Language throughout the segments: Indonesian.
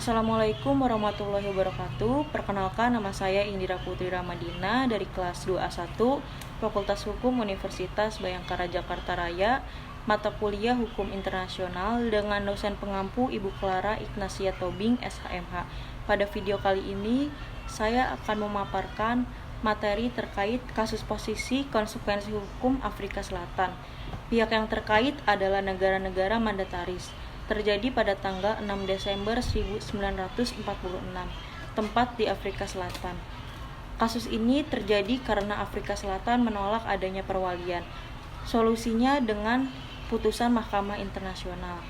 Assalamualaikum warahmatullahi wabarakatuh. Perkenalkan, nama saya Indira Putri Ramadina dari kelas 2A1 Fakultas Hukum Universitas Bhayangkara Jakarta Raya, mata kuliah Hukum Internasional dengan dosen pengampu Ibu Clara Ignacia Tobing, SHMH. Pada video kali ini, saya akan memaparkan materi terkait kasus posisi konsekuensi hukum Afrika Selatan. Pihak yang terkait adalah negara-negara mandataris. Terjadi pada tanggal 6 Desember 1946, tempat di Afrika Selatan. Kasus ini terjadi karena Afrika Selatan menolak adanya perwalian. Solusinya dengan putusan Mahkamah Internasional.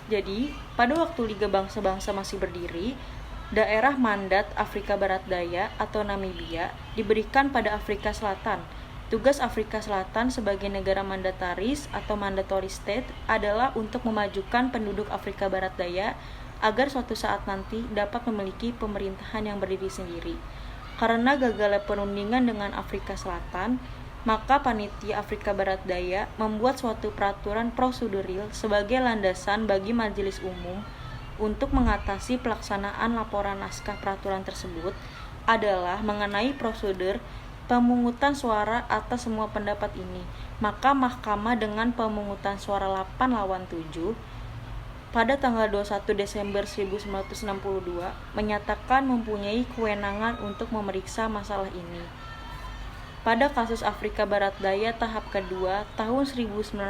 Jadi, pada waktu Liga Bangsa-Bangsa masih berdiri, daerah mandat Afrika Barat Daya atau Namibia diberikan pada Afrika Selatan. Tugas Afrika Selatan sebagai negara mandataris atau mandatory state adalah untuk memajukan penduduk Afrika Barat Daya agar suatu saat nanti dapat memiliki pemerintahan yang berdiri sendiri. Karena gagalnya perundingan dengan Afrika Selatan, maka Panitia Afrika Barat Daya membuat suatu peraturan prosedural sebagai landasan bagi Majelis Umum untuk mengatasi pelaksanaan laporan naskah peraturan tersebut adalah mengenai prosedur pemungutan suara atas semua pendapat ini. Maka Mahkamah dengan pemungutan suara 8 lawan 7 pada tanggal 21 Desember 1962 menyatakan mempunyai kewenangan untuk memeriksa masalah ini. Pada kasus Afrika Barat Daya tahap kedua tahun 1966,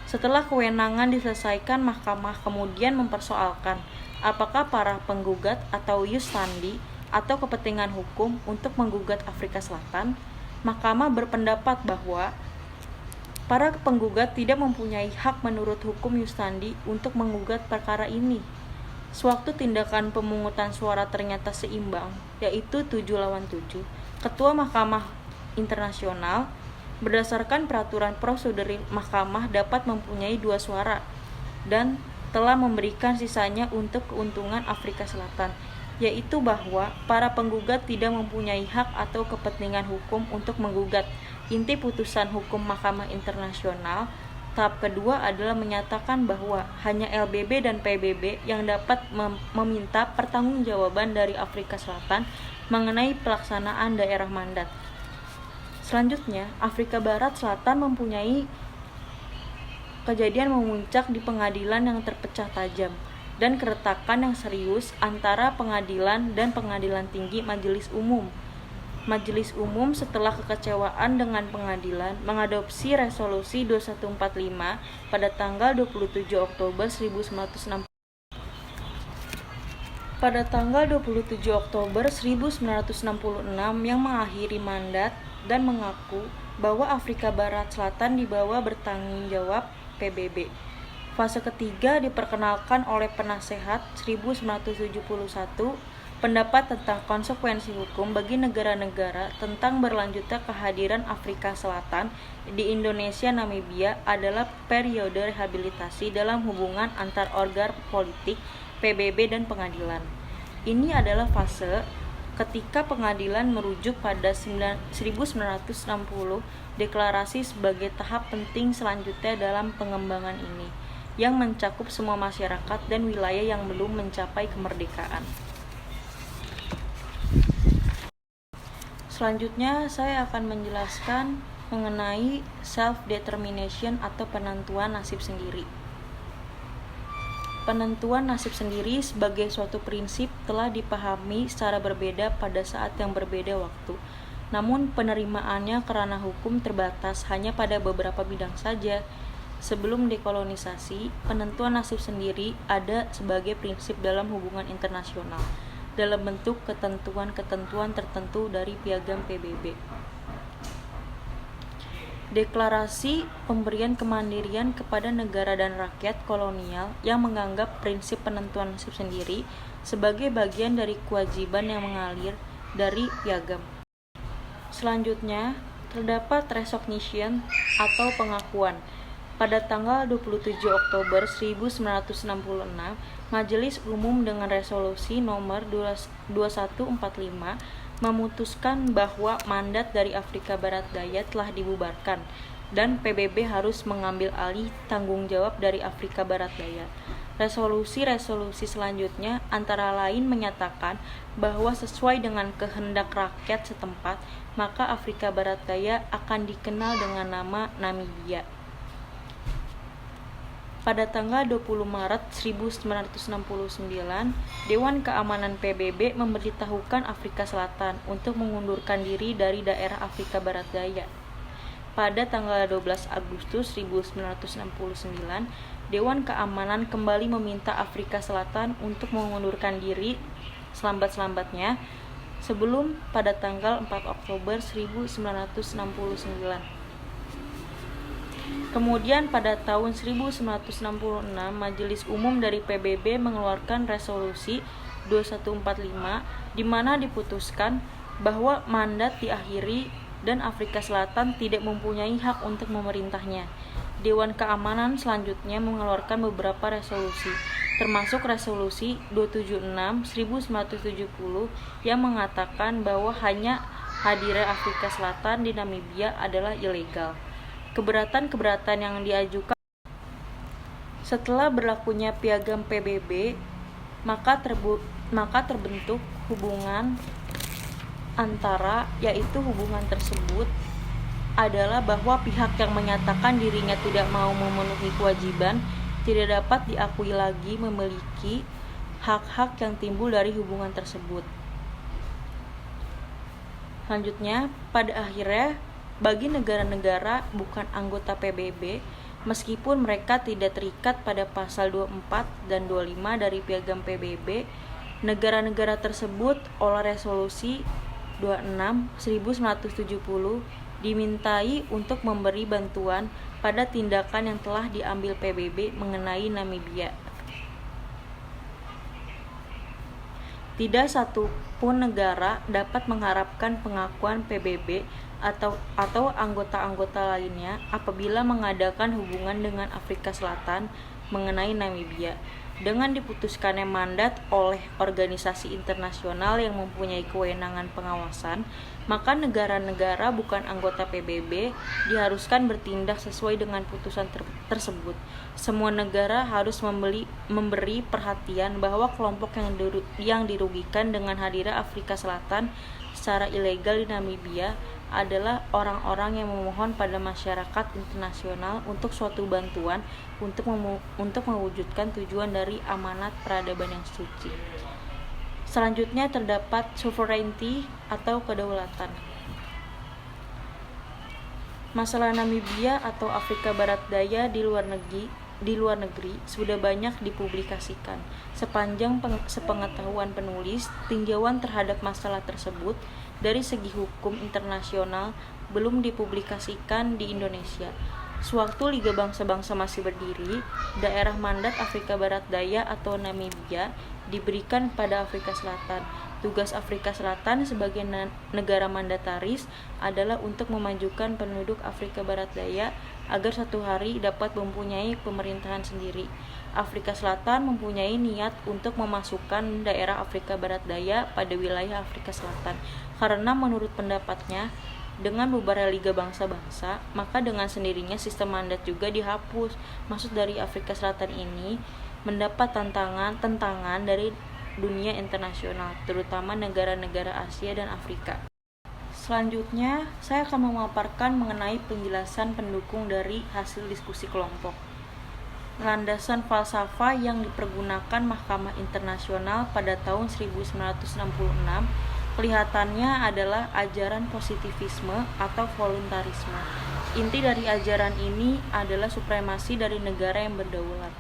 setelah kewenangan diselesaikan, Mahkamah kemudian mempersoalkan apakah para penggugat atau ius standi atau kepentingan hukum untuk menggugat Afrika Selatan. Mahkamah berpendapat bahwa para penggugat tidak mempunyai hak menurut hukum ius standi untuk menggugat perkara ini. Sewaktu tindakan pemungutan suara ternyata seimbang, yaitu 7 lawan 7, Ketua Mahkamah Internasional berdasarkan peraturan prosedur Mahkamah dapat mempunyai 2 suara dan telah memberikan sisanya untuk keuntungan Afrika Selatan, yaitu bahwa para penggugat tidak mempunyai hak atau kepentingan hukum untuk menggugat. Inti putusan hukum Mahkamah Internasional tahap kedua adalah menyatakan bahwa hanya LBB dan PBB yang dapat meminta pertanggungjawaban dari Afrika Selatan mengenai pelaksanaan daerah mandat. Selanjutnya, Afrika Barat Selatan mempunyai kejadian memuncak di pengadilan yang terpecah tajam dan keretakan yang serius antara pengadilan dan pengadilan tinggi Majelis Umum. Majelis Umum setelah kekecewaan dengan pengadilan mengadopsi resolusi 2145 pada tanggal 27 Oktober 1960. Pada tanggal 27 Oktober 1966 yang mengakhiri mandat dan mengaku bahwa Afrika Barat Selatan dibawa bertanggung jawab PBB. Fase ketiga diperkenalkan oleh penasehat 1971 pendapat tentang konsekuensi hukum bagi negara-negara tentang berlanjutnya kehadiran Afrika Selatan di Indonesia Namibia adalah periode rehabilitasi dalam hubungan antar organ politik, PBB dan pengadilan. Ini adalah fase ketika pengadilan merujuk pada 1960 deklarasi sebagai tahap penting selanjutnya dalam pengembangan ini, yang mencakup semua masyarakat dan wilayah yang belum mencapai kemerdekaan. Selanjutnya, saya akan menjelaskan mengenai self-determination atau penentuan nasib sendiri. Penentuan nasib sendiri sebagai suatu prinsip telah dipahami secara berbeda pada saat yang berbeda waktu. Namun penerimaannya karena hukum terbatas hanya pada beberapa bidang saja. Sebelum dekolonisasi, penentuan nasib sendiri ada sebagai prinsip dalam hubungan internasional dalam bentuk ketentuan-ketentuan tertentu dari Piagam PBB. Deklarasi pemberian kemandirian kepada negara dan rakyat kolonial yang menganggap prinsip penentuan nasib sendiri sebagai bagian dari kewajiban yang mengalir dari piagam. Selanjutnya, terdapat recognition atau pengakuan. Pada tanggal 27 Oktober 1966, Majelis Umum dengan resolusi nomor 2145 memutuskan bahwa mandat dari Afrika Barat Daya telah dibubarkan dan PBB harus mengambil alih tanggung jawab dari Afrika Barat Daya. Resolusi-resolusi selanjutnya antara lain menyatakan bahwa sesuai dengan kehendak rakyat setempat, maka Afrika Barat Daya akan dikenal dengan nama Namibia. Pada tanggal 20 Maret 1969, Dewan Keamanan PBB memberitahukan Afrika Selatan untuk mengundurkan diri dari daerah Afrika Barat Daya. Pada tanggal 12 Agustus 1969, Dewan Keamanan kembali meminta Afrika Selatan untuk mengundurkan diri selambat-lambatnya sebelum pada tanggal 4 Oktober 1969. Kemudian pada tahun 1966, Majelis Umum dari PBB mengeluarkan resolusi 2145 di mana diputuskan bahwa mandat diakhiri dan Afrika Selatan tidak mempunyai hak untuk memerintahnya. Dewan Keamanan selanjutnya mengeluarkan beberapa resolusi, termasuk resolusi 276/1970 yang mengatakan bahwa hanya hadirnya Afrika Selatan di Namibia adalah ilegal. Keberatan-keberatan yang diajukan setelah berlakunya piagam PBB, maka terbentuk hubungan antara, yaitu hubungan tersebut adalah bahwa pihak yang menyatakan dirinya tidak mau memenuhi kewajiban tidak dapat diakui lagi memiliki hak-hak yang timbul dari hubungan tersebut. Selanjutnya, pada akhirnya, bagi negara-negara bukan anggota PBB, meskipun mereka tidak terikat pada pasal 24 dan 25 dari piagam PBB, negara-negara tersebut oleh resolusi 26/1970 dimintai untuk memberi bantuan pada tindakan yang telah diambil PBB mengenai Namibia. Tidak satu pun negara dapat mengharapkan pengakuan PBB atau anggota-anggota lainnya apabila mengadakan hubungan dengan Afrika Selatan mengenai Namibia. Dengan diputuskannya mandat oleh organisasi internasional yang mempunyai kewenangan pengawasan, maka negara-negara bukan anggota PBB diharuskan bertindak sesuai dengan putusan tersebut. Semua negara harus memberi perhatian bahwa kelompok yang dirugikan dengan hadirnya Afrika Selatan secara ilegal di Namibia adalah orang-orang yang memohon pada masyarakat internasional untuk suatu bantuan untuk mewujudkan tujuan dari amanat peradaban yang suci. Selanjutnya terdapat sovereignty atau kedaulatan. Masalah Namibia atau Afrika Barat Daya di luar negeri sudah banyak dipublikasikan. Sepanjang sepengetahuan penulis, tinjauan terhadap masalah tersebut dari segi hukum internasional belum dipublikasikan di Indonesia. Sewaktu Liga Bangsa-Bangsa masih berdiri, daerah mandat Afrika Barat Daya atau Namibia diberikan pada Afrika Selatan. Tugas Afrika Selatan sebagai negara mandataris adalah untuk memajukan penduduk Afrika Barat Daya agar satu hari dapat mempunyai pemerintahan sendiri. Afrika Selatan mempunyai niat untuk memasukkan daerah Afrika Barat Daya pada wilayah Afrika Selatan. Karena menurut pendapatnya, dengan bubarnya Liga Bangsa-Bangsa, maka dengan sendirinya sistem mandat juga dihapus. Maksud dari Afrika Selatan ini mendapat tantangan dari dunia internasional, terutama negara-negara Asia dan Afrika. Selanjutnya, saya akan memaparkan mengenai penjelasan pendukung dari hasil diskusi kelompok. Landasan falsafah yang dipergunakan Mahkamah Internasional pada tahun 1966 kelihatannya adalah ajaran positivisme atau voluntarisme. Inti dari ajaran ini adalah supremasi dari negara yang berdaulat.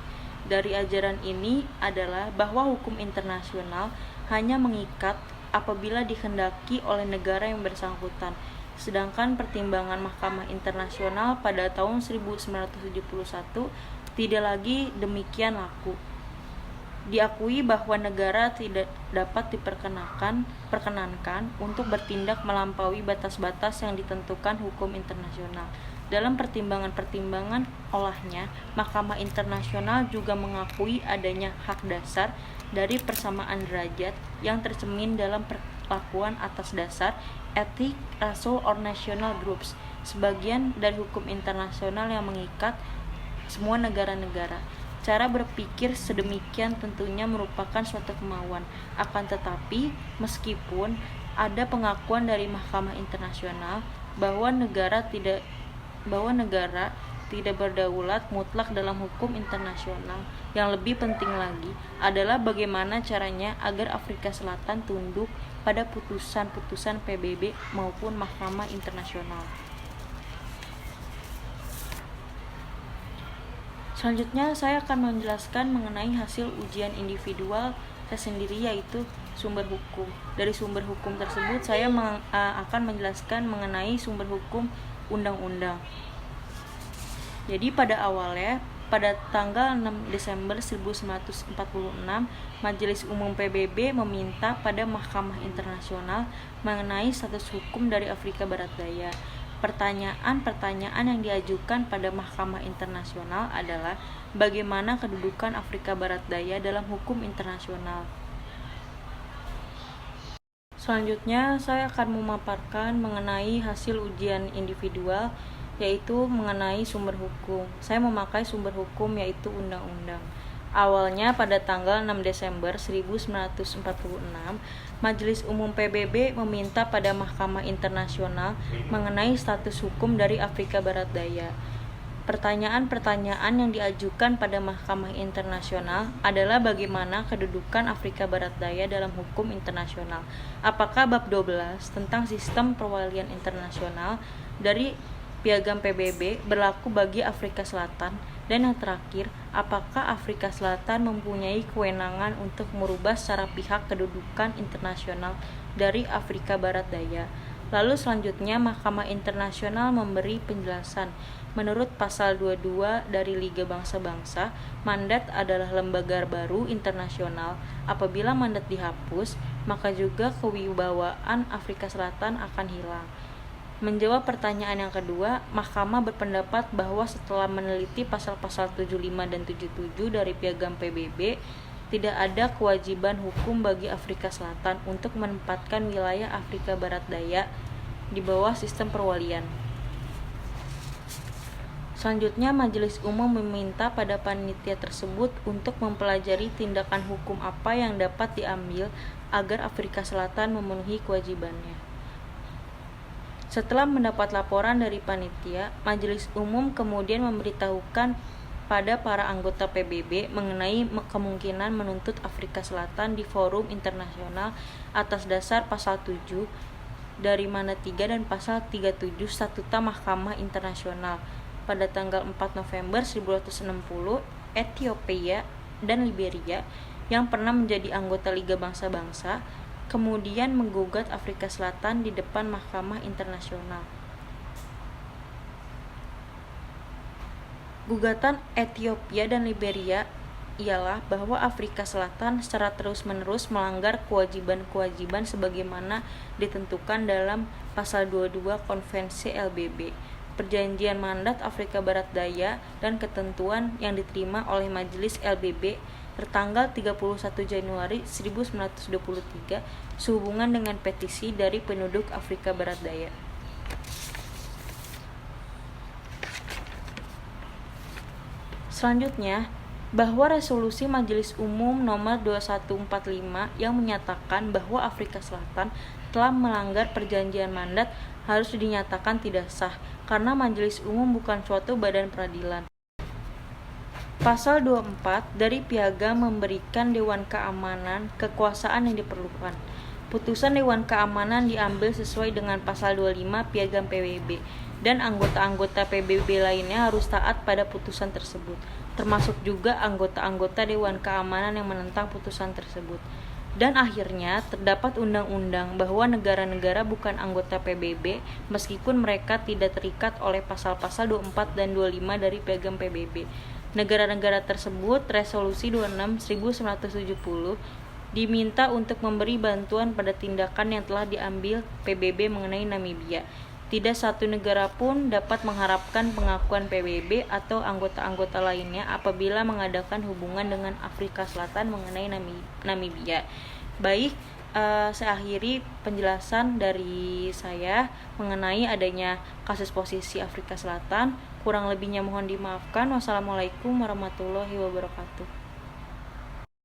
Dari ajaran ini adalah bahwa hukum internasional hanya mengikat apabila dikehendaki oleh negara yang bersangkutan. Sedangkan pertimbangan Mahkamah Internasional pada tahun 1971 tidak lagi demikian laku. Diakui bahwa negara tidak dapat diperkenankan untuk bertindak melampaui batas-batas yang ditentukan hukum internasional. Dalam pertimbangan-pertimbangan olahnya, Mahkamah Internasional juga mengakui adanya hak dasar dari persamaan derajat yang tercermin dalam perlakuan atas dasar etik, racial or national groups, sebagian dari hukum internasional yang mengikat semua negara-negara. Cara berpikir sedemikian tentunya merupakan suatu kemauan. Akan tetapi, meskipun ada pengakuan dari Mahkamah Internasional bahwa negara tidak berdaulat mutlak dalam hukum internasional, yang lebih penting lagi adalah bagaimana caranya agar Afrika Selatan tunduk pada putusan-putusan PBB maupun Mahkamah Internasional. Selanjutnya saya akan menjelaskan mengenai hasil ujian individual saya sendiri, yaitu sumber hukum. Dari sumber hukum tersebut saya akan menjelaskan mengenai sumber hukum undang-undang. Jadi pada awalnya, pada tanggal 6 Desember 1946, Majelis Umum PBB meminta pada Mahkamah Internasional mengenai status hukum dari Afrika Barat Daya. Pertanyaan-pertanyaan yang diajukan pada Mahkamah Internasional adalah bagaimana kedudukan Afrika Barat Daya dalam hukum internasional. Selanjutnya, saya akan memaparkan mengenai hasil ujian individual, yaitu mengenai sumber hukum. Saya memakai sumber hukum yaitu undang-undang. Awalnya pada tanggal 6 Desember 1946, Majelis Umum PBB meminta pada Mahkamah Internasional mengenai status hukum dari Afrika Barat Daya. Pertanyaan-pertanyaan yang diajukan pada Mahkamah Internasional adalah bagaimana kedudukan Afrika Barat Daya dalam hukum internasional. Apakah bab 12 tentang sistem perwalian internasional dari Piagam PBB berlaku bagi Afrika Selatan? Dan yang terakhir, apakah Afrika Selatan mempunyai kewenangan untuk merubah secara pihak kedudukan internasional dari Afrika Barat Daya? Lalu selanjutnya Mahkamah Internasional memberi penjelasan. Menurut pasal 22 dari Liga Bangsa-Bangsa, mandat adalah lembaga baru internasional. Apabila mandat dihapus, maka juga kewibawaan Afrika Selatan akan hilang. Menjawab pertanyaan yang kedua, Mahkamah berpendapat bahwa setelah meneliti pasal-pasal 75 dan 77 dari Piagam PBB, tidak ada kewajiban hukum bagi Afrika Selatan untuk menempatkan wilayah Afrika Barat Daya di bawah sistem perwalian. Selanjutnya, Majelis Umum meminta pada panitia tersebut untuk mempelajari tindakan hukum apa yang dapat diambil agar Afrika Selatan memenuhi kewajibannya. Setelah mendapat laporan dari panitia, Majelis Umum kemudian memberitahukan pada para anggota PBB mengenai kemungkinan menuntut Afrika Selatan di forum internasional atas dasar pasal 7 dari mana 3 dan pasal 37 Statuta Mahkamah Internasional. Pada tanggal 4 November 1960, Ethiopia dan Liberia yang pernah menjadi anggota Liga Bangsa-Bangsa kemudian menggugat Afrika Selatan di depan Mahkamah Internasional. Gugatan Ethiopia dan Liberia ialah bahwa Afrika Selatan secara terus-menerus melanggar kewajiban-kewajiban sebagaimana ditentukan dalam pasal 22 Konvensi LBB, Perjanjian Mandat Afrika Barat Daya, dan ketentuan yang diterima oleh Majelis LBB tertanggal 31 Januari 1923 sehubungan dengan petisi dari penduduk Afrika Barat Daya. Selanjutnya, bahwa resolusi Majelis Umum nomor 2145 yang menyatakan bahwa Afrika Selatan telah melanggar perjanjian mandat harus dinyatakan tidak sah karena Majelis Umum bukan suatu badan peradilan. Pasal 24 dari Piagam memberikan Dewan Keamanan kekuasaan yang diperlukan. Putusan Dewan Keamanan diambil sesuai dengan pasal 25 Piagam PBB, dan anggota-anggota PBB lainnya harus taat pada putusan tersebut, termasuk juga anggota-anggota Dewan Keamanan yang menentang putusan tersebut. Dan akhirnya terdapat undang-undang bahwa negara-negara bukan anggota PBB meskipun mereka tidak terikat oleh pasal-pasal 24 dan 25 dari Piagam PBB. Negara-negara tersebut, Resolusi 26 1970, diminta untuk memberi bantuan pada tindakan yang telah diambil PBB mengenai Namibia. Tidak satu negara pun dapat mengharapkan pengakuan PBB atau anggota-anggota lainnya apabila mengadakan hubungan dengan Afrika Selatan mengenai Namibia. Baik, saya akhiri penjelasan dari saya mengenai adanya kasus posisi Afrika Selatan. Kurang lebihnya mohon dimaafkan. Wassalamualaikum warahmatullahi wabarakatuh.